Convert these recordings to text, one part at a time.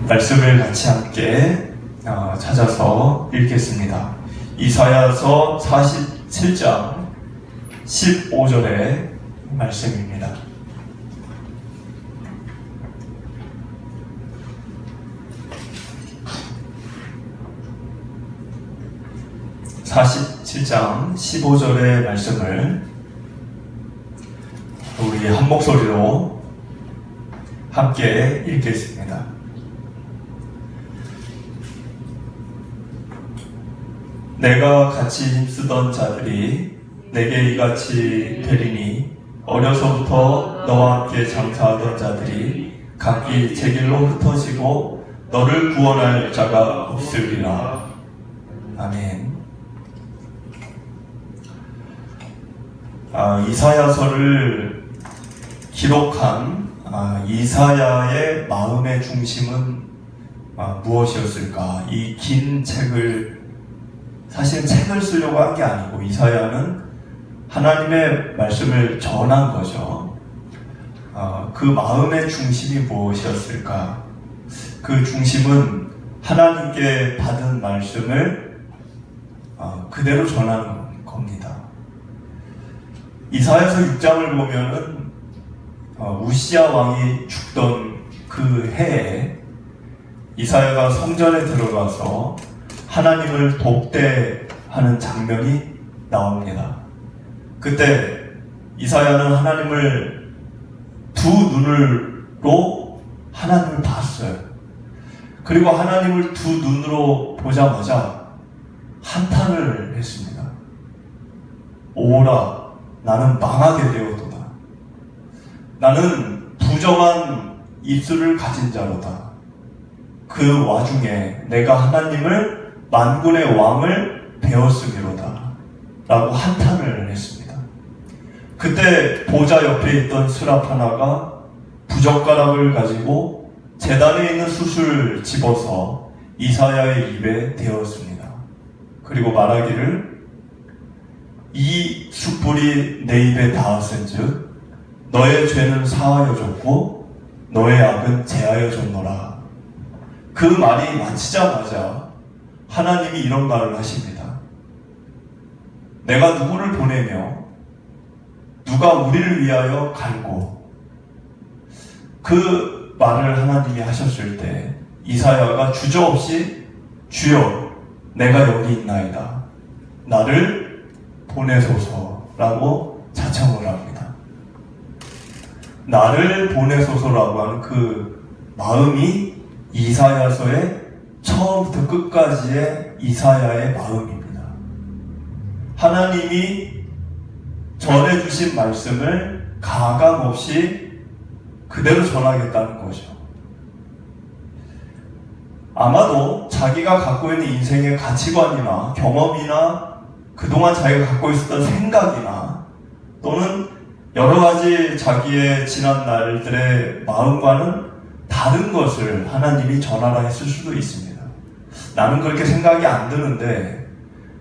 말씀을 같이 함께 찾아서 읽겠습니다. 이사야서 47장 15절의 말씀입니다. (47장) 15절의 말씀을 우리 한 목소리로 함께 읽겠습니다. 내가 같이 힘쓰던 자들이 내게 이같이 되리니 어려서부터 너와 함께 장사하던 자들이 각기 제 길로 흩어지고 너를 구원할 자가 없으리라. 아멘. 이사야서를 기록한 이사야의 마음의 중심은 무엇이었을까? 이 긴 책을 사실 책을 쓰려고 한 게 아니고 이사야는 하나님의 말씀을 전한 거죠. 그 마음의 중심이 무엇이었을까? 그 중심은 하나님께 받은 말씀을 그대로 전하는 겁니다. 이사야서 6장을 보면은 우시야 왕이 죽던 그 해에 이사야가 성전에 들어가서 하나님을 독대하는 장면이 나옵니다. 그때 이사야는 하나님을 두 눈으로 하나님을 봤어요. 그리고 하나님을 두 눈으로 보자마자 한탄을 했습니다. 오라, 나는 망하게 되었도다. 나는 부정한 입술을 가진 자로다. 그 와중에 내가 하나님을 만군의 왕을 배웠으리로다 라고 한탄을 했습니다. 그때 보좌 옆에 있던 스라파나가 부젓가락을 가지고 제단에 있는 숯을 집어서 이사야의 입에 대었습니다. 그리고 말하기를 이 숯불이 내 입에 닿았은즉 너의 죄는 사하여졌고 너의 악은 제하여졌노라. 그 말이 마치자마자 하나님이 이런 말을 하십니다. 내가 누구를 보내며 누가 우리를 위하여 갈고. 그 말을 하나님이 하셨을 때 이사야가 주저없이 주여 내가 여기 있나이다. 나를 보내소서라고 자청을 합니다. 나를 보내소서라고 하는 그 마음이 이사야서의 처음부터 끝까지의 이사야의 마음입니다. 하나님이 전해주신 말씀을 가감없이 그대로 전하겠다는 거죠. 아마도 자기가 갖고 있는 인생의 가치관이나 경험이나 그동안 자기가 갖고 있었던 생각이나 또는 여러 가지 자기의 지난 날들의 마음과는 다른 것을 하나님이 전하라 했을 수도 있습니다. 나는 그렇게 생각이 안 드는데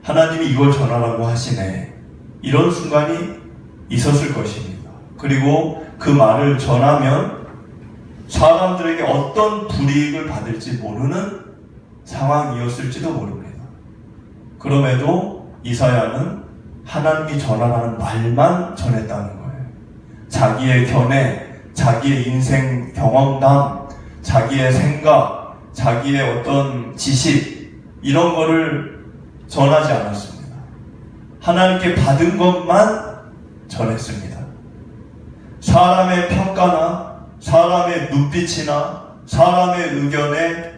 하나님이 이걸 전하라고 하시네. 이런 순간이 있었을 것입니다. 그리고 그 말을 전하면 사람들에게 어떤 불이익을 받을지 모르는 상황이었을지도 모릅니다. 그럼에도 이사야는 하나님이 전하라는 말만 전했다는 거예요. 자기의 견해, 자기의 인생 경험담, 자기의 생각, 자기의 어떤 지식 이런 거를 전하지 않았습니다. 하나님께 받은 것만 전했습니다. 사람의 평가나 사람의 눈빛이나 사람의 의견에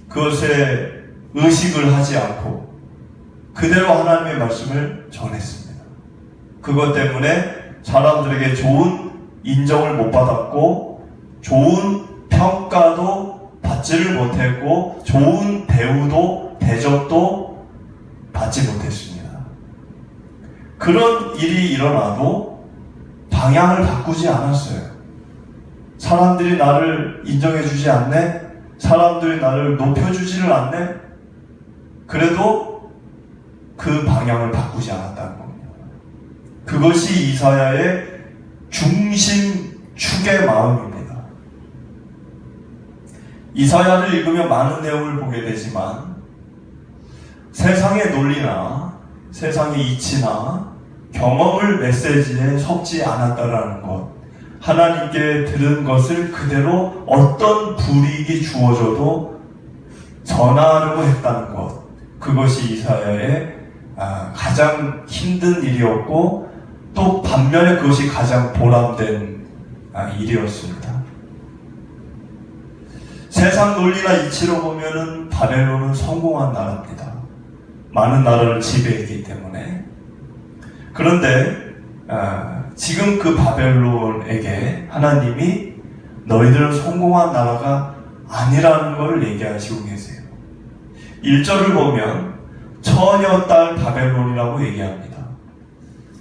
그것에 의식을 하지 않고 그대로 하나님의 말씀을 전했습니다. 그것 때문에 사람들에게 좋은 인정을 못 받았고 좋은 평가도 받지를 못했고 좋은 대우도 대접도 받지 못했습니다. 그런 일이 일어나도 방향을 바꾸지 않았어요. 사람들이 나를 인정해주지 않네? 사람들이 나를 높여주지를 않네? 그래도 그 방향을 바꾸지 않았다는 겁니다. 그것이 이사야의 중심 축의 마음입니다. 이사야를 읽으면 많은 내용을 보게 되지만 세상의 논리나 세상의 이치나 경험을 메시지에 섞지 않았다라는 것, 하나님께 들은 것을 그대로 어떤 불이익이 주어져도 전하려고 했다는 것, 그것이 이사야의 가장 힘든 일이었고 또 반면에 그것이 가장 보람된 일이었습니다. 세상 논리나 이치로 보면은 바벨론은 성공한 나라입니다. 많은 나라를 지배했기 때문에. 그런데 지금 그 바벨론에게 하나님이 너희들은 성공한 나라가 아니라는 걸 얘기하시고 계세요. 1절을 보면 처녀 딸 바벨론이라고 얘기합니다.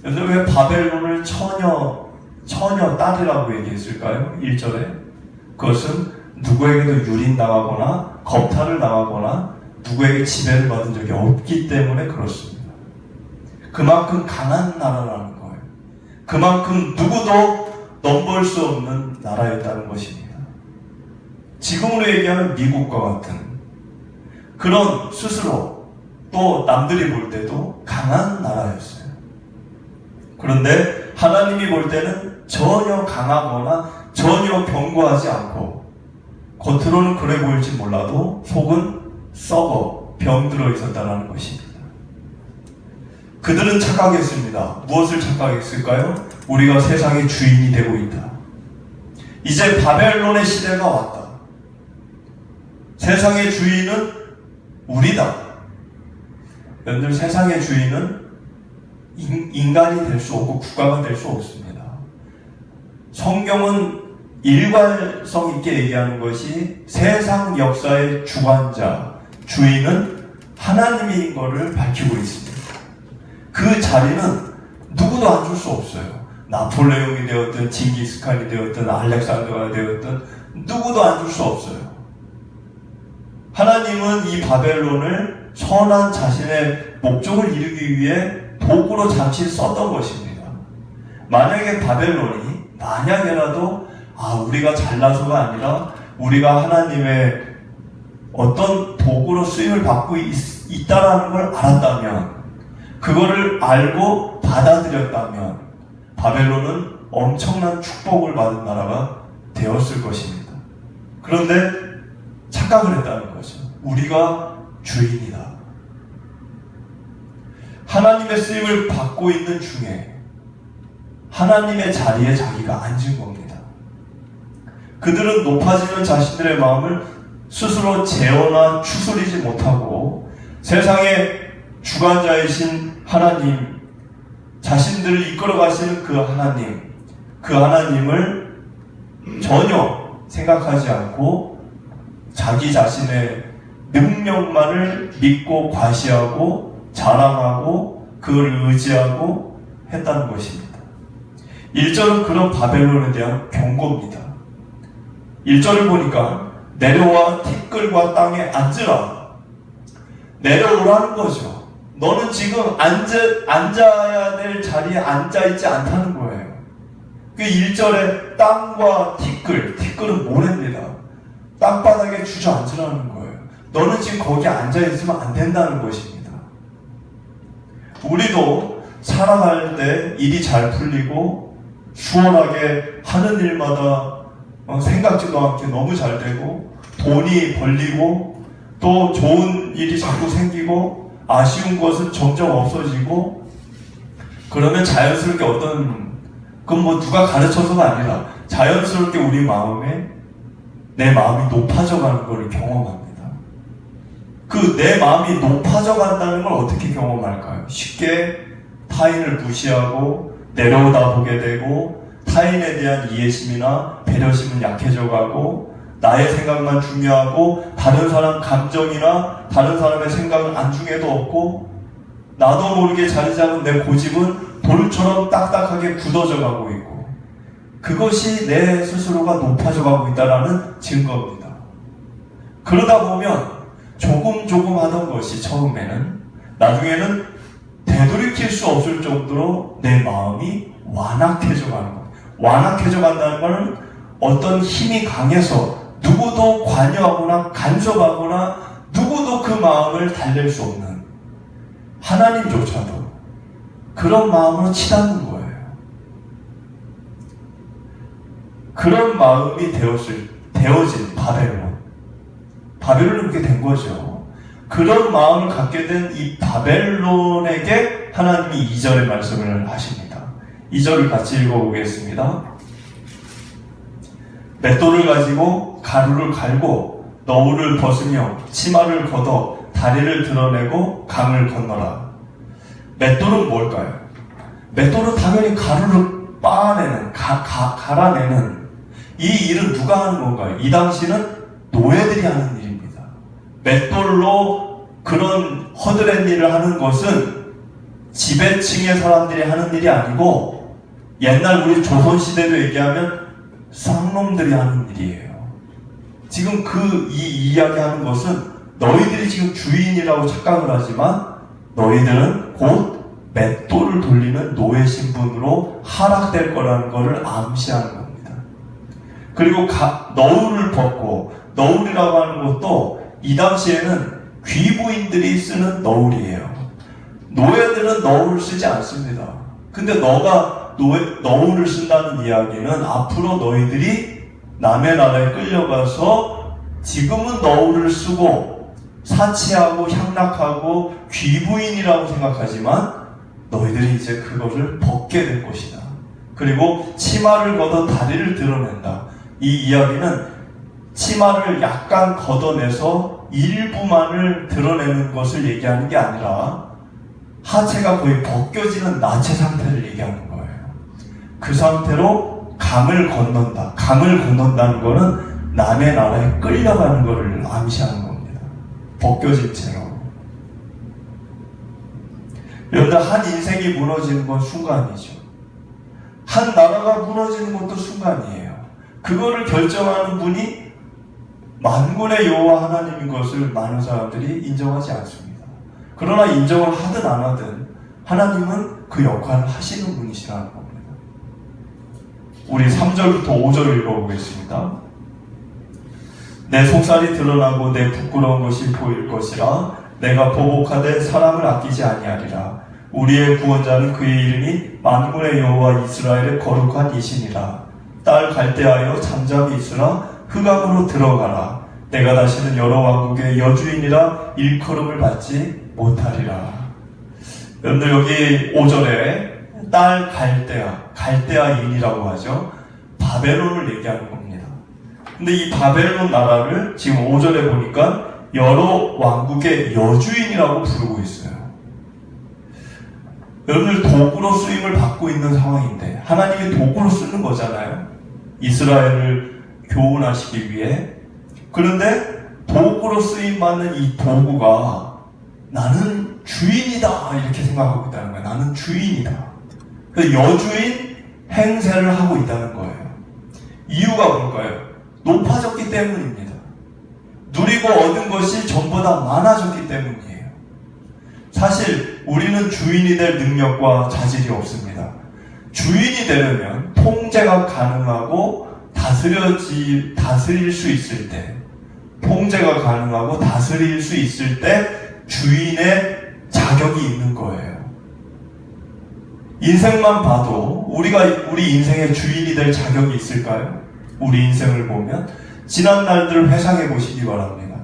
여러분 왜 바벨론을 처녀 딸이라고 얘기했을까요? 1절에 그것은 누구에게도 유린당하거나 겁탈을 당하거나 누구에게 지배를 받은 적이 없기 때문에 그렇습니다. 그만큼 강한 나라라는 거예요. 그만큼 누구도 넘볼 수 없는 나라였다는 것입니다. 지금으로 얘기하면 미국과 같은 그런 스스로 또 남들이 볼 때도 강한 나라였어요. 그런데 하나님이 볼 때는 전혀 강하거나 전혀 견고하지 않고 겉으로는 그래 보일지 몰라도 속은 썩어 병들어 있었다는 것입니다. 그들은 착각했습니다. 무엇을 착각했을까요? 우리가 세상의 주인이 되고 있다. 이제 바벨론의 시대가 왔다. 세상의 주인은 우리다. 여러분들 세상의 주인은 인간이 될 수 없고 국가가 될 수 없습니다. 성경은 일관성 있게 얘기하는 것이 세상 역사의 주관자, 주인은 하나님인 것을 밝히고 있습니다. 그 자리는 누구도 앉을 수 없어요. 나폴레옹이 되었든 징기스칸이 되었든 알렉산더가 되었든 누구도 앉을 수 없어요. 하나님은 이 바벨론을 선한 자신의 목적을 이루기 위해 도구로 잠시 썼던 것입니다. 만약에 바벨론이 만약에라도 우리가 잘나서가 아니라 우리가 하나님의 어떤 도구로 쓰임을 받고 있다라는 걸 알았다면, 그거를 알고 받아들였다면 바벨론은 엄청난 축복을 받은 나라가 되었을 것입니다. 그런데 착각을 했다는 거죠. 우리가 주인이다. 하나님의 쓰임을 받고 있는 중에 하나님의 자리에 자기가 앉은 겁니다. 그들은 높아지는 자신들의 마음을 스스로 제어나 추스리지 못하고 세상의 주관자이신 하나님, 자신들을 이끌어 가시는 그 하나님을 전혀 생각하지 않고 자기 자신의 능력만을 믿고 과시하고 자랑하고 그걸 의지하고 했다는 것입니다. 1절은 그런 바벨론에 대한 경고입니다. 1절을 보니까 내려와 티끌과 땅에 앉으라. 내려오라는 거죠. 너는 지금 앉아야 될 자리에 앉아있지 않다는 거예요. 그 1절에 땅과 티끌은 모래입니다. 땅바닥에 주저앉으라는 거예요. 너는 지금 거기에 앉아있으면 안 된다는 것입니다. 우리도 살아갈 때 일이 잘 풀리고 수월하게 하는 일마다 생각지도 않게 너무 잘 되고 돈이 벌리고 또 좋은 일이 자꾸 생기고 아쉬운 것은 점점 없어지고 그러면 자연스럽게 그건 뭐 누가 가르쳐서가 아니라 자연스럽게 우리 마음에 내 마음이 높아져가는 것을 경험합니다. 그 내 마음이 높아져 간다는 걸 어떻게 경험할까요? 쉽게 타인을 무시하고 내려오다 보게 되고 타인에 대한 이해심이나 배려심은 약해져 가고 나의 생각만 중요하고 다른 사람 감정이나 다른 사람의 생각은 안중에도 없고 나도 모르게 자리 잡은 내 고집은 돌처럼 딱딱하게 굳어져 가고 있고 그것이 내 스스로가 높아져 가고 있다는 증거입니다. 그러다 보면 조금 하던 것이 처음에는 나중에는 되돌이킬 수 없을 정도로 내 마음이 완악해져 가는 것. 완악해져 간다는 것은 어떤 힘이 강해서 누구도 관여하거나 간섭하거나 누구도 그 마음을 달랠 수 없는, 하나님조차도 그런 마음으로 치닫는 거예요. 그런 마음이 되어진 바벨론이 그렇게 된 거죠. 그런 마음을 갖게 된 이 바벨론에게 하나님이 2절의 말씀을 하십니다. 2절을 같이 읽어보겠습니다. 맷돌을 가지고 가루를 갈고 너울을 벗으며 치마를 걷어 다리를 드러내고 강을 건너라. 맷돌은 뭘까요? 맷돌은 당연히 가루를 빻아내는, 갈아내는 이 일은 누가 하는 건가요? 이 당시는 노예들이 하는 일입니다. 맷돌로 그런 허드렛 일을 하는 것은 지배층의 사람들이 하는 일이 아니고 옛날 우리 조선시대로 얘기하면 쌍놈들이 하는 일이에요. 지금 이 이야기하는 것은 너희들이 지금 주인이라고 착각을 하지만 너희들은 곧 맷돌을 돌리는 노예 신분으로 하락될 거라는 것을 암시하는 겁니다. 그리고 너울을 벗고, 너울이라고 하는 것도 이 당시에는 귀부인들이 쓰는 너울이에요. 노예들은 너울을 쓰지 않습니다. 근데 너가 너울을 쓴다는 이야기는 앞으로 너희들이 남의 나라에 끌려가서 지금은 너울을 쓰고 사치하고 향락하고 귀부인이라고 생각하지만 너희들이 이제 그것을 벗게 될 것이다. 그리고 치마를 걷어 다리를 드러낸다. 이 이야기는 치마를 약간 걷어내서 일부만을 드러내는 것을 얘기하는 게 아니라 하체가 거의 벗겨지는 나체 상태를 얘기하는 거예요. 그 상태로 강을 건넌다. 강을 건넌다는 것은 남의 나라에 끌려가는 것을 암시하는 겁니다. 벗겨진 채로. 여러분들, 한 인생이 무너지는 건 순간이죠. 한 나라가 무너지는 것도 순간이에요. 그거를 결정하는 분이 만군의 여호와 하나님인 것을 많은 사람들이 인정하지 않습니다. 그러나 인정을 하든 안 하든 하나님은 그 역할을 하시는 분이시라는 겁니다. 우리 3절부터 5절을 읽어보겠습니다. 내 속살이 드러나고 내 부끄러운 것이 보일 것이라. 내가 보복하되 사람을 아끼지 아니하리라. 우리의 구원자는 그의 이름이 만군의 여호와 이스라엘의 거룩한 이시니라. 딸 갈대하여 잠잠히 있으라. 흑암으로 들어가라. 내가 다시는 여러 왕국의 여주인이라 일컬음을 받지 못하리라. 여러분들, 여기 5절에 딸 갈대아인이라고 하죠. 바벨론을 얘기하는 겁니다. 근데 이 바벨론 나라를 지금 5절에 보니까 여러 왕국의 여주인이라고 부르고 있어요. 여러분들, 도구로 쓰임을 받고 있는 상황인데 하나님이 도구로 쓰는 거잖아요. 이스라엘을 교훈하시기 위해. 그런데 도구로 쓰임받는 이 도구가 나는 주인이다 이렇게 생각하고 있다는 거예요. 나는 주인이다. 그래서 여주인 행세를 하고 있다는 거예요. 이유가 뭘까요? 높아졌기 때문입니다. 누리고 얻은 것이 전보다 많아졌기 때문이에요. 사실 우리는 주인이 될 능력과 자질이 없습니다. 주인이 되려면 통제가 가능하고 다스릴 수 있을 때, 통제가 가능하고 다스릴 수 있을 때 주인의 자격이 있는 거예요. 인생만 봐도 우리 인생의 주인이 될 자격이 있을까요? 우리 인생을 보면 지난 날들을 회상해 보시기 바랍니다.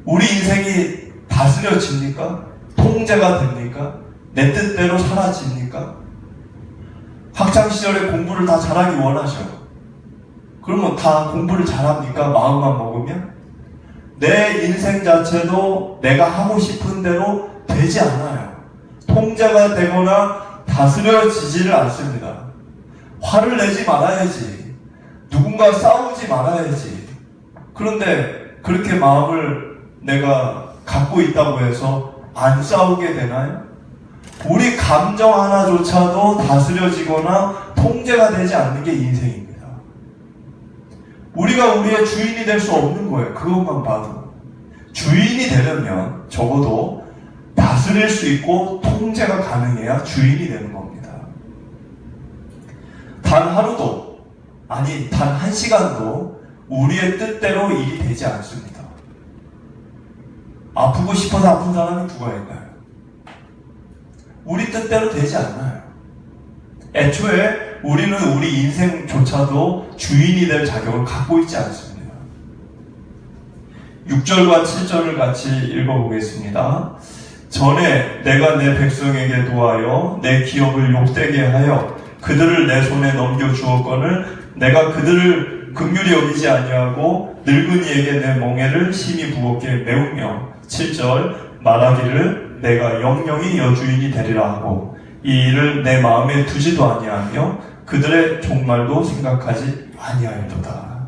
우리 인생이 다스려집니까? 통제가 됩니까? 내 뜻대로 사라집니까? 학창시절에 공부를 다 잘하기 원하죠. 그러면 다 공부를 잘합니까? 마음만 먹으면? 내 인생 자체도 내가 하고 싶은 대로 되지 않아요. 통제가 되거나 다스려지지를 않습니다. 화를 내지 말아야지. 누군가 싸우지 말아야지. 그런데 그렇게 마음을 내가 갖고 있다고 해서 안 싸우게 되나요? 우리 감정 하나조차도 다스려지거나 통제가 되지 않는 게 인생입니다. 우리가 우리의 주인이 될 수 없는 거예요. 그것만 봐도. 주인이 되려면 적어도 다스릴 수 있고 통제가 가능해야 주인이 되는 겁니다. 단 하루도, 아니 단 한 시간도 우리의 뜻대로 일이 되지 않습니다. 아프고 싶어서 아픈 사람이 누가 있나요? 우리 뜻대로 되지 않아요. 애초에 우리는 우리 인생조차도 주인이 될 자격을 갖고 있지 않습니다. 6절과 7절을 같이 읽어보겠습니다. 전에 내가 내 백성에게 도하여 내 기업을 욕되게 하여 그들을 내 손에 넘겨주었거늘 내가 그들을 긍휼히 여기지 아니하고 늙은이에게 내 멍에를 심히 무겁게 메우며 7절 말하기를 내가 영영이 여주인이 되리라 하고 이 일을 내 마음에 두지도 아니하며 그들의 종말도 생각하지 아니하였도다.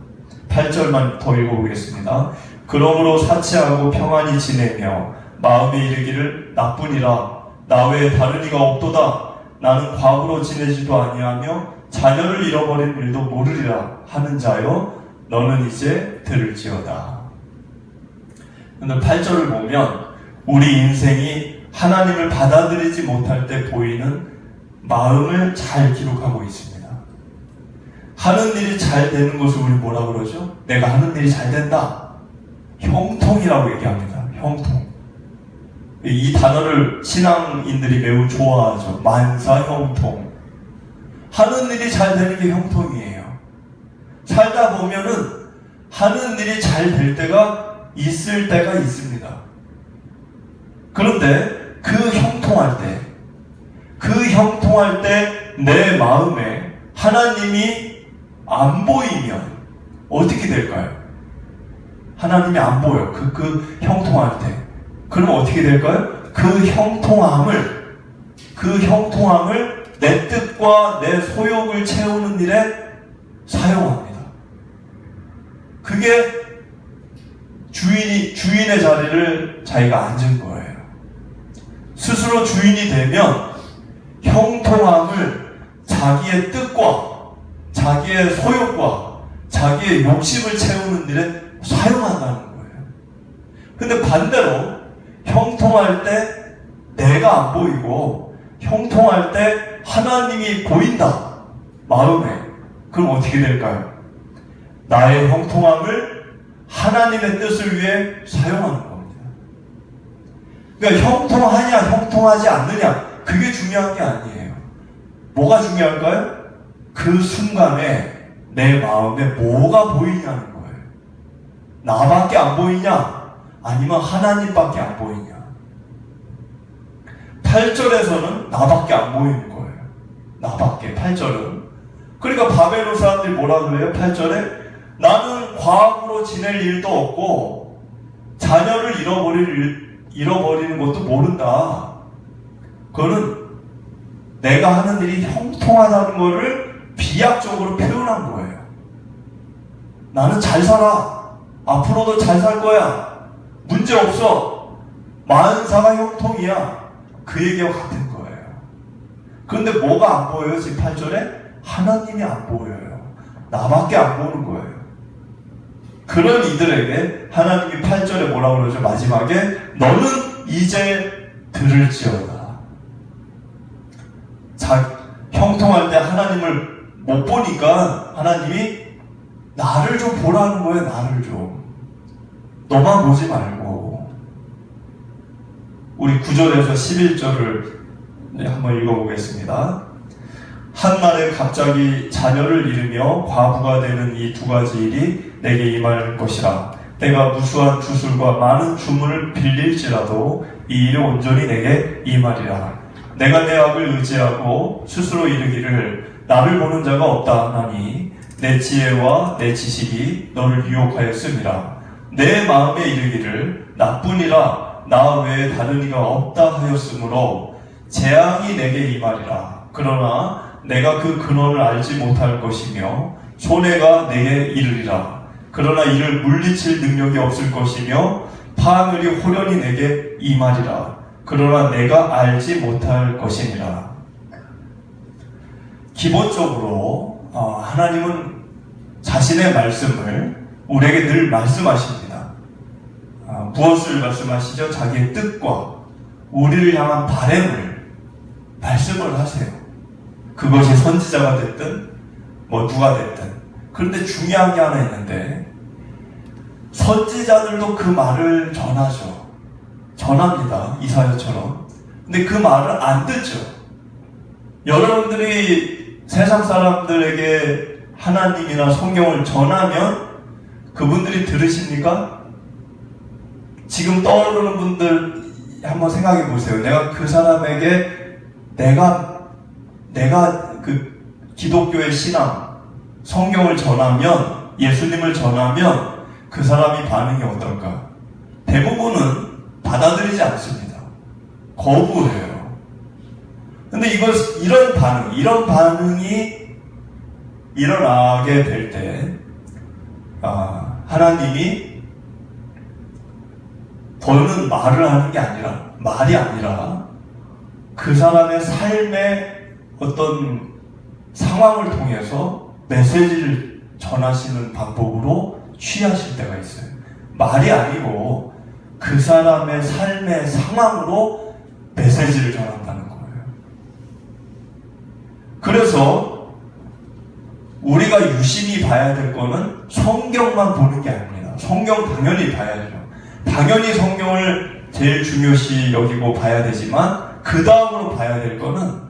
8절만 더 읽어보겠습니다. 그러므로 사치하고 평안히 지내며 마음에 이르기를 나뿐이라 나 외에 다른 이가 없도다. 나는 과부로 지내지도 아니하며 자녀를 잃어버린 일도 모르리라 하는 자여 너는 이제 들을지어다. 오늘 8절을 보면 우리 인생이 하나님을 받아들이지 못할 때 보이는 마음을 잘 기록하고 있습니다. 하는 일이 잘 되는 것을 우리 뭐라 그러죠? 내가 하는 일이 잘 된다. 형통이라고 얘기합니다. 형통. 이 단어를 신앙인들이 매우 좋아하죠. 만사형통. 하는 일이 잘 되는 게 형통이에요. 살다 보면은 하는 일이 잘 될 때가 있을 때가 있습니다. 그런데 그 형통할 때 내 마음에 하나님이 안 보이면 어떻게 될까요? 하나님이 안 보여. 그 형통할 때. 그럼 어떻게 될까요? 그 형통함을 내 뜻과 내 소욕을 채우는 일에 사용합니다. 그게 주인의 자리를 자기가 앉은 거예요. 스스로 주인이 되면 형통함을 자기의 뜻과 자기의 소욕과 자기의 욕심을 채우는 일에 사용한다는 거예요. 근데 반대로 형통할 때 내가 안 보이고 형통할 때 하나님이 보인다. 마음에. 그럼 어떻게 될까요? 나의 형통함을 하나님의 뜻을 위해 사용하는 겁니다. 그러니까 형통하냐 형통하지 않느냐 그게 중요한 게 아니에요. 뭐가 중요할까요? 그 순간에 내 마음에 뭐가 보이냐는 거예요. 나밖에 안 보이냐 아니면 하나님밖에 안 보이냐. 8절에서는 나밖에 안 보이는 거예요. 나밖에. 8절은. 그러니까 바벨론 사람들이 뭐라 그래요? 8절에 나는 과학으로 지낼 일도 없고 자녀를 잃어버리는 것도 모른다. 그거는 내가 하는 일이 형통하다는 것을 비약적으로 표현한 거예요. 나는 잘 살아. 앞으로도 잘 살 거야. 문제 없어. 만사가 형통이야. 그 얘기와 같은 거예요. 그런데 뭐가 안 보여요? 지금 8절에? 하나님이 안 보여요. 나밖에 안 보는 거예요. 그런 이들에게 하나님이 8절에 뭐라고 그러죠? 마지막에 너는 이제 들을지어다. 형통할 때 하나님을 못 보니까 하나님이 나를 좀 보라는 거예요. 나를 좀. 너만 보지 말고. 우리 9절에서 11절을 한번 읽어보겠습니다. 한날에 갑자기 자녀를 잃으며 과부가 되는 이 두 가지 일이 내게 임할 것이라. 내가 무수한 주술과 많은 주문을 빌릴지라도 이 일이 온전히 내게 임하리라. 내가 내 악을 의지하고 스스로 이르기를 나를 보는 자가 없다 하나니 내 지혜와 내 지식이 너를 유혹하였음이라. 내 마음에 이르기를 나뿐이라 나 외에 다른 이가 없다 하였으므로 재앙이 내게 임하리라. 그러나 내가 그 근원을 알지 못할 것이며 손해가 내게 이르리라. 그러나 이를 물리칠 능력이 없을 것이며 파멸이 호련히 내게 임하리라. 그러나 내가 알지 못할 것이니라. 기본적으로 하나님은 자신의 말씀을 우리에게 늘 말씀하십니다. 무엇을 말씀하시죠? 자기의 뜻과 우리를 향한 바램을 말씀을 하세요. 그것이 선지자가 됐든 누가 됐든. 그런데 중요한 게 하나 있는데 선지자들도 그 말을 전하죠. 전합니다. 이사야처럼. 근데 그 말을 안 듣죠. 여러분들이 세상 사람들에게 하나님이나 성경을 전하면 그분들이 들으십니까? 지금 떠오르는 분들 한번 생각해 보세요. 내가 그 사람에게 내가 그 기독교의 신앙, 성경을 전하면, 예수님을 전하면 그 사람이 반응이 어떨까? 대부분은 받아들이지 않습니다. 거부해요. 근데 이런 반응이 일어나게 될 때, 하나님이 더는 말이 아니라 그 사람의 삶의 어떤 상황을 통해서 메시지를 전하시는 방법으로 취하실 때가 있어요. 말이 아니고 그 사람의 삶의 상황으로 메시지를 전한다는 거예요. 그래서 우리가 유심히 봐야 될 거는 성경만 보는 게 아닙니다. 성경 당연히 봐야죠. 당연히 성경을 제일 중요시 여기고 봐야 되지만 그 다음으로 봐야 될 거는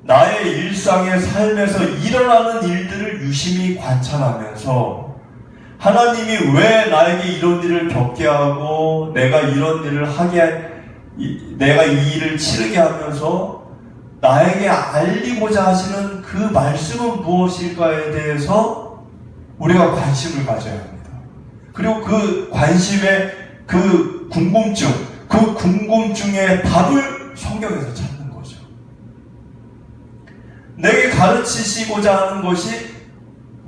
나의 일상의 삶에서 일어나는 일들을 유심히 관찰하면서 하나님이 왜 나에게 이런 일을 겪게 하고 내가 이런 일을 내가 이 일을 치르게 하면서 나에게 알리고자 하시는 그 말씀은 무엇일까에 대해서 우리가 관심을 가져야 합니다. 그리고 그 관심의 그 궁금증의 답을 성경에서 찾는 거죠. 내게 가르치시고자 하는 것이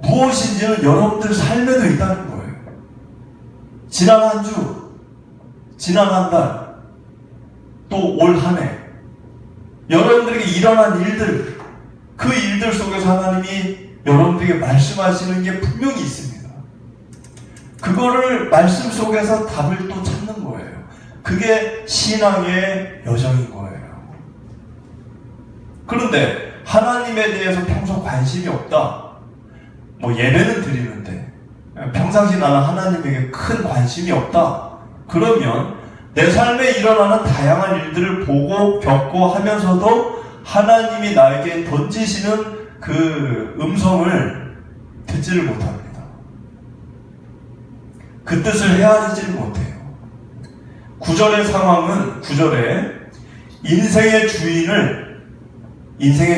무엇인지는 여러분들 삶에도 있다는 거예요. 지난 한 주, 지난 한 달, 또 올 한 해, 여러분들에게 일어난 일들, 그 일들 속에서 하나님이 여러분들에게 말씀하시는 게 분명히 있습니다. 그거를 말씀 속에서 답을 또 찾는 거예요. 그게 신앙의 여정인 거예요. 그런데 하나님에 대해서 평소 관심이 없다. 예배는 드리는데 평상시 나는 하나님에게 큰 관심이 없다. 그러면 내 삶에 일어나는 다양한 일들을 보고 겪고 하면서도 하나님이 나에게 던지시는 그 음성을 듣지를 못합니다. 그 뜻을 헤아리지를 못해요. 9절의 상황은 9절에 인생의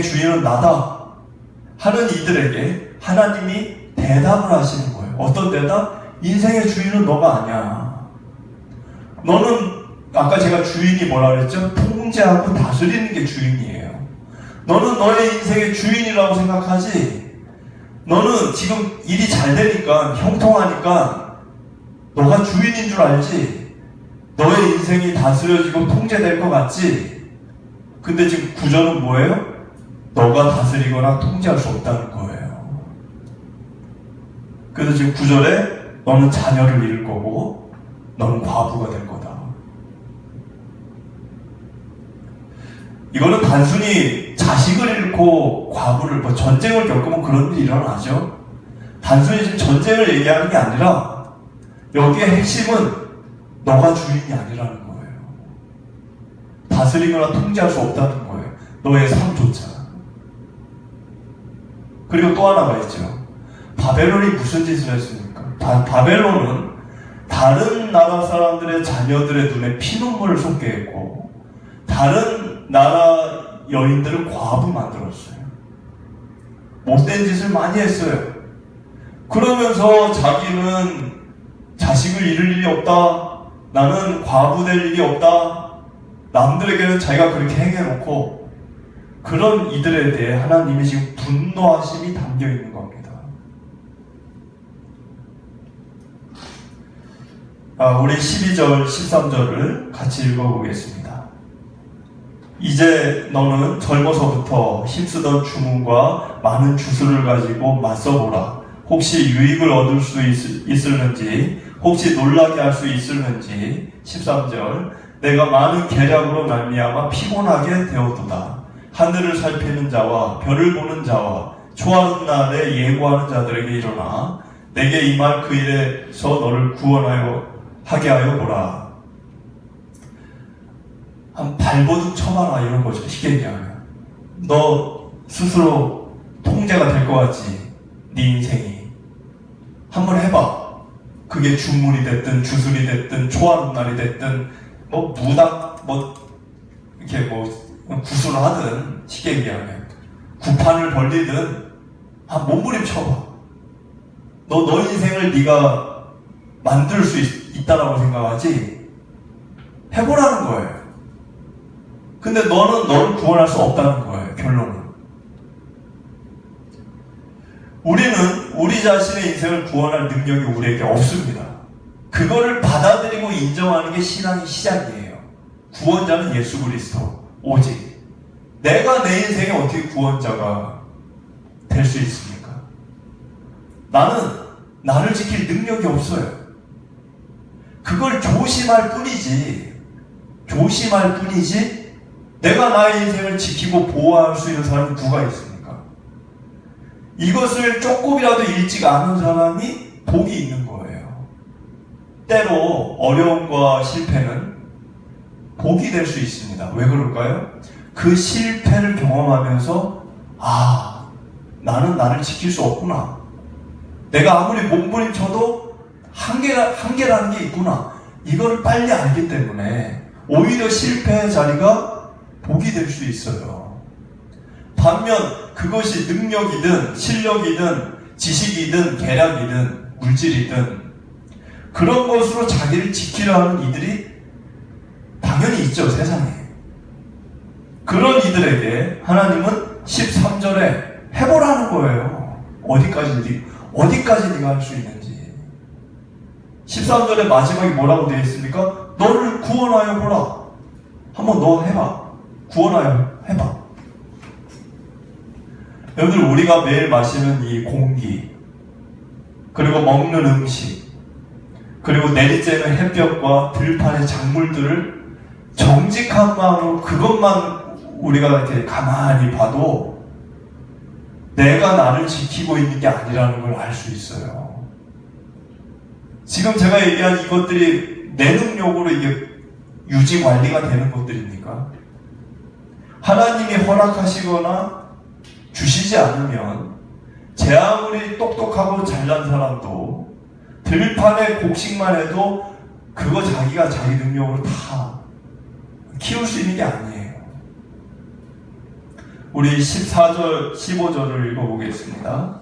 주인은 나다 하는 이들에게 하나님이 대답을 하시는 거예요. 어떤 대답? 인생의 주인은 너가 아니야. 너는 아까 제가 주인이 뭐라 그랬죠? 통제하고 다스리는 게 주인이에요. 너는 너의 인생의 주인이라고 생각하지. 너는 지금 일이 잘 되니까 형통하니까 너가 주인인 줄 알지. 너의 인생이 다스려지고 통제될 것 같지. 근데 지금 구절은 뭐예요? 너가 다스리거나 통제할 수 없다는 거예요. 그래서 지금 9절에 너는 자녀를 잃을 거고 너는 과부가 될 거다. 이거는 단순히 자식을 잃고 과부를 전쟁을 겪으면 그런 일이 일어나죠. 단순히 지금 전쟁을 얘기하는 게 아니라 여기에 핵심은 너가 주인이 아니라는 거예요. 다스리거나 통제할 수 없다는 거예요. 너의 삶조차. 그리고 또 하나가 있죠. 바벨론이 무슨 짓을 했습니까? 바벨론은 다른 나라 사람들의 자녀들의 눈에 피눈물을 쏟게 했고 다른 나라 여인들을 과부 만들었어요. 못된 짓을 많이 했어요. 그러면서 자기는 자식을 잃을 일이 없다. 나는 과부 될 일이 없다. 남들에게는 자기가 그렇게 행해놓고 그런 이들에 대해 하나님이 지금 분노하심이 담겨 있는 겁니다. 우리 12절, 13절을 같이 읽어보겠습니다. 이제 너는 젊어서부터 힘쓰던 주문과 많은 주술을 가지고 맞서보라. 혹시 유익을 얻을 수 있을는지, 혹시 놀라게 할 수 있을는지. 13절, 내가 많은 계략으로 말미암아 피곤하게 되었도다. 하늘을 살피는 자와 별을 보는 자와 초하룻 날에 예고하는 자들에게 일어나 내게 임할 그 일에서 너를 구원하여 하게 하여 보라. 한 발버둥 쳐봐라 이런 거죠. 쉽게 얘기하면 너 스스로 통제가 될 것 같지? 네 인생이 한번 해봐. 그게 중문이 됐든 주술이 됐든 초하룻날이 됐든 뭐 무당 뭐 이렇게 뭐 구슬을 하든 쉽게 얘기하면 구판을 벌리든 한 몸부림쳐봐. 너 인생을 네가 만들 수 있다라고 생각하지? 해보라는 거예요. 근데 너는 너를 구원할 수 없다는 거예요. 결론은. 우리는 우리 자신의 인생을 구원할 능력이 우리에게 없습니다. 그거를 받아들이고 인정하는 게 신앙의 시작이에요. 구원자는 예수 그리스도 오직. 내가 내 인생에 어떻게 구원자가 될 수 있습니까? 나는 나를 지킬 능력이 없어요. 그걸 조심할 뿐이지 내가 나의 인생을 지키고 보호할 수 있는 사람이 누가 있습니까? 이것을 조금이라도 읽지 않은 사람이 복이 있는 거예요. 때로 어려움과 실패는 복이 될 수 있습니다. 왜 그럴까요? 그 실패를 경험하면서 나는 나를 지킬 수 없구나. 내가 아무리 몸부림쳐도 한계라는 게 있구나. 이걸 빨리 알기 때문에 오히려 실패의 자리가 복이 될 수 있어요. 반면 그것이 능력이든 실력이든 지식이든 계략이든 물질이든 그런 것으로 자기를 지키려 하는 이들이 당연히 있죠, 세상에. 그런 이들에게 하나님은 13절에 해보라는 거예요. 어디까지 네가 할 수 있는지. 13절의 마지막에 뭐라고 되어 있습니까? 너를 구원하여 보라. 한번 너 해봐. 구원하여 해봐. 여러분들, 우리가 매일 마시는 이 공기, 그리고 먹는 음식, 그리고 내리쬐는 햇볕과 들판의 작물들을 정직한 마음으로 그것만 우리가 이렇게 가만히 봐도 내가 나를 지키고 있는 게 아니라는 걸 알 수 있어요. 지금 제가 얘기한 이것들이 내 능력으로 이게 유지 관리가 되는 것들입니까? 하나님이 허락하시거나 주시지 않으면 제 아무리 똑똑하고 잘난 사람도 들판의 곡식만 해도 그거 자기가 자기 능력으로 다 키울 수 있는 게 아니에요. 우리 14절, 15절을 읽어보겠습니다.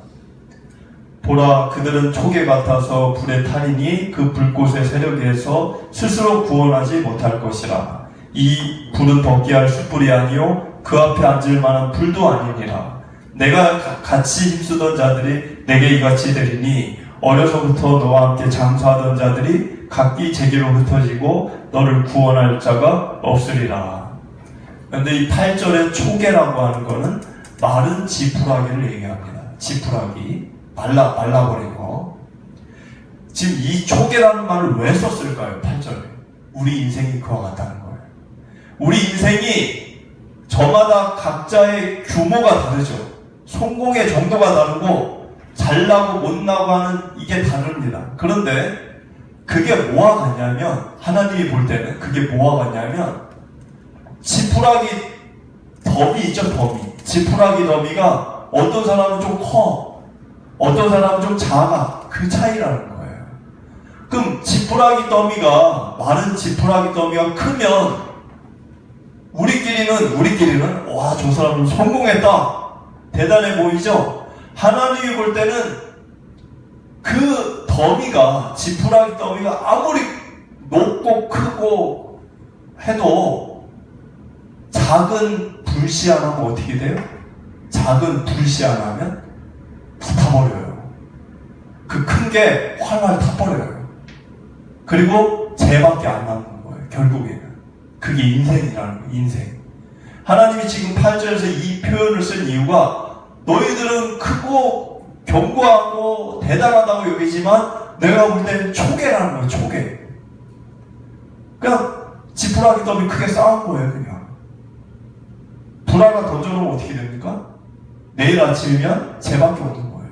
보라, 그들은 촉에 같아서 불에 타리니 그 불꽃의 세력에서 스스로 구원하지 못할 것이라. 이 불은 벗게 할 숯불이 아니요 그 앞에 앉을 만한 불도 아니니라. 내가 같이 힘쓰던 자들이 내게 이같이 되리니 어려서부터 너와 함께 장사하던 자들이 각기 제게로 흩어지고 너를 구원할 자가 없으리라. 그런데 이 8절의 초계라고 하는 거는 마른 지푸라기를 얘기합니다. 지푸라기, 말라버린 거. 지금 이 초계라는 말을 왜 썼을까요? 8절에. 우리 인생이 그와 같다는 거예요. 우리 인생이 저마다 각자의 규모가 다르죠. 성공의 정도가 다르고 잘나고 못나고 하는 이게 다릅니다. 그런데 그게 뭐와 같냐면, 하나님이 볼 때는 그게 뭐와 같냐면 지푸라기 더미 있죠, 더미. 지푸라기 더미가 어떤 사람은 좀 커, 어떤 사람은 좀 작아. 그 차이라는 거예요. 그럼 지푸라기 더미가, 마른 지푸라기 더미가 크면 우리끼리는 와, 저 사람은 성공했다, 대단해 보이죠? 하나님이 볼 때는 그 더미가, 지푸라기 더미가 아무리 높고 크고 해도 작은 불씨 하나면 어떻게 돼요? 작은 불씨 하나면 타버려요. 그 큰 게 활활 타버려요. 그리고 쟤밖에 안 남는 거예요, 결국에는. 그게 인생이라는 거예요, 인생. 하나님이 지금 8절에서 이 표현을 쓴 이유가, 너희들은 크고 견고하고 대단하다고 여기지만 내가 볼 때는 초계라는 거예요, 초계. 그냥 지푸라기 더미 크게 쌓은 거예요, 그냥. 불 하나 던져놓으면 어떻게 됩니까? 내일 아침이면 쟤밖에 없는 거예요.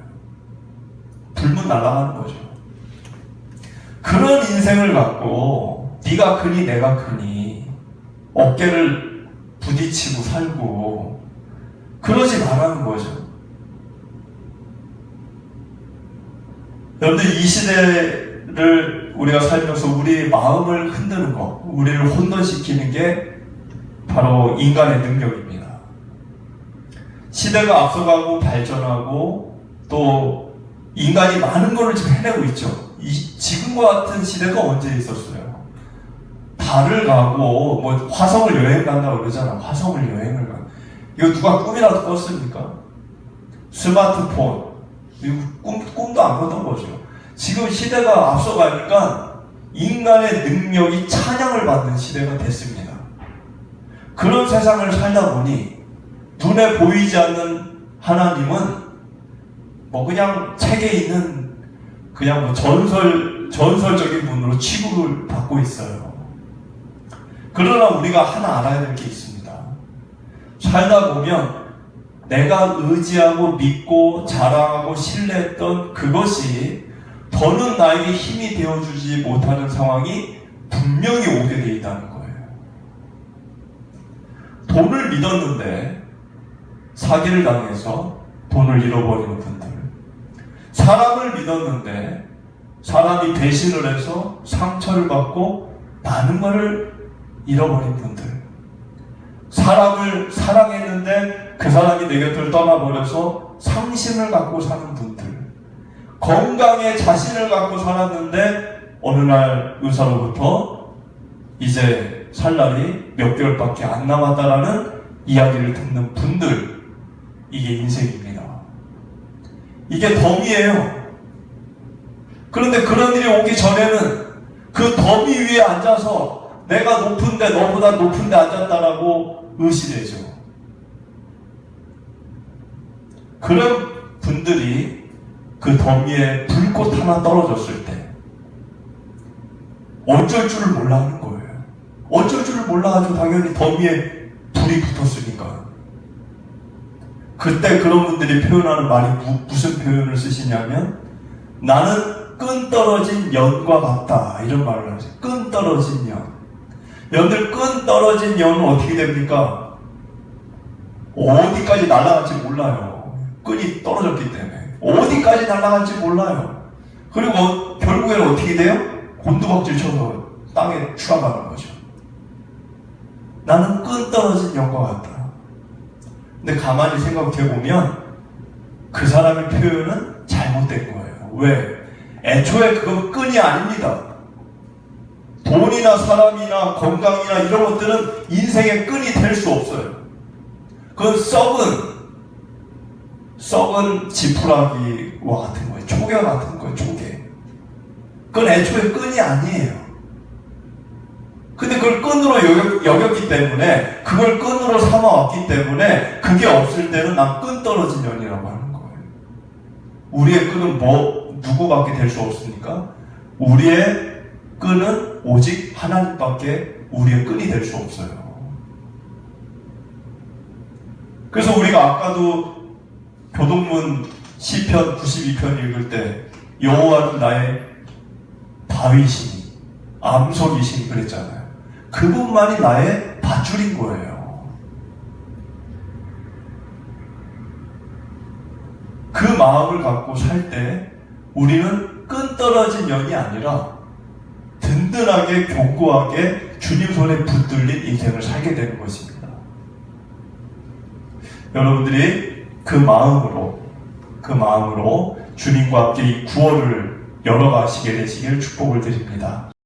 불문 날아가는 거죠. 그런 인생을 갖고 네가 크니 내가 크니 어깨를 부딪히고 살고 그러지 말라는 거죠. 여러분들, 이 시대를 우리가 살면서 우리의 마음을 흔드는 것, 우리를 혼돈시키는 게 바로 인간의 능력입니다. 시대가 앞서가고 발전하고 또 인간이 많은 것을 지금 해내고 있죠. 지금과 같은 시대가 언제 있었어요? 달을 가고 뭐 화성을 여행 간다고 그러잖아. 화성을 여행을 가. 이거 누가 꿈이라도 꿨습니까? 스마트폰, 이거 꿈도 안 꿨던 거죠. 지금 시대가 앞서가니까 인간의 능력이 찬양을 받는 시대가 됐습니다. 그런 세상을 살다 보니 눈에 보이지 않는 하나님은 뭐 그냥 책에 있는 그냥 뭐 전설적인 분으로 취급을 받고 있어요. 그러나 우리가 하나 알아야 될 게 있습니다. 살다 보면 내가 의지하고 믿고 자랑하고 신뢰했던 그것이 더는 나에게 힘이 되어주지 못하는 상황이 분명히 오게 돼 있다는 거예요. 돈을 믿었는데 사기를 당해서 돈을 잃어버리는 분들, 사람을 믿었는데 사람이 배신을 해서 상처를 받고 많은 것을 잃어버린 분들, 사람을 사랑했는데 그 사람이 내 곁을 떠나버려서 상심을 갖고 사는 분들, 건강에 자신을 갖고 살았는데 어느 날 의사로부터 이제 살 날이 몇 개월밖에 안 남았다라는 이야기를 듣는 분들, 이게 인생입니다. 이게 덤이에요. 그런데 그런 일이 오기 전에는 그 더미 위에 앉아서 내가 높은데 너보다 높은데 앉았다라고 의시되죠. 그런 분들이 그 더미에 불꽃 하나 떨어졌을 때 어쩔 줄을 몰라 하는 거예요. 어쩔 줄을 몰라가지고 당연히 더미에 불이 붙었으니까. 그때 그런 분들이 표현하는 말이 무슨 표현을 쓰시냐면 나는 끈 떨어진 연과 같다, 이런 말을 하세요. 끈 떨어진 연. 여러분들, 끈 떨어진 연은 어떻게 됩니까? 어디까지 날아갈지 몰라요. 끈이 떨어졌기 때문에 어디까지 날아갈지 몰라요. 그리고 결국에는 어떻게 돼요? 곤두박질 쳐서 땅에 추락하는 거죠. 나는 끈 떨어진 연과 같다. 근데 가만히 생각해보면 그 사람의 표현은 잘못된 거예요. 왜? 애초에 그건 끈이 아닙니다. 돈이나 사람이나 건강이나 이런 것들은 인생의 끈이 될 수 없어요. 그건 썩은 지푸라기와 같은 거예요. 초계 같은 거예요. 초계. 그건 애초에 끈이 아니에요. 근데 그걸 끈으로 여겼기 때문에, 그걸 끈으로 삼아왔기 때문에 그게 없을 때는 난 끈 떨어진 연이라고 하는 거예요. 우리의 끈은 누구밖에 될 수 없습니까? 우리의 끈은 오직 하나님밖에 우리의 끈이 될 수 없어요. 그래서 우리가 아까도 교동문 시편 92편 읽을 때 여호와는 나의 바위시니 암석이시니 그랬잖아요. 그분만이 나의 밧줄인 거예요. 그 마음을 갖고 살 때 우리는 끈 떨어진 연이 아니라 든든하게 견고하게 주님 손에 붙들린 인생을 살게 되는 것입니다. 여러분들이 그 마음으로 주님과 함께 이 구원을 열어가시게 되시길 축복을 드립니다.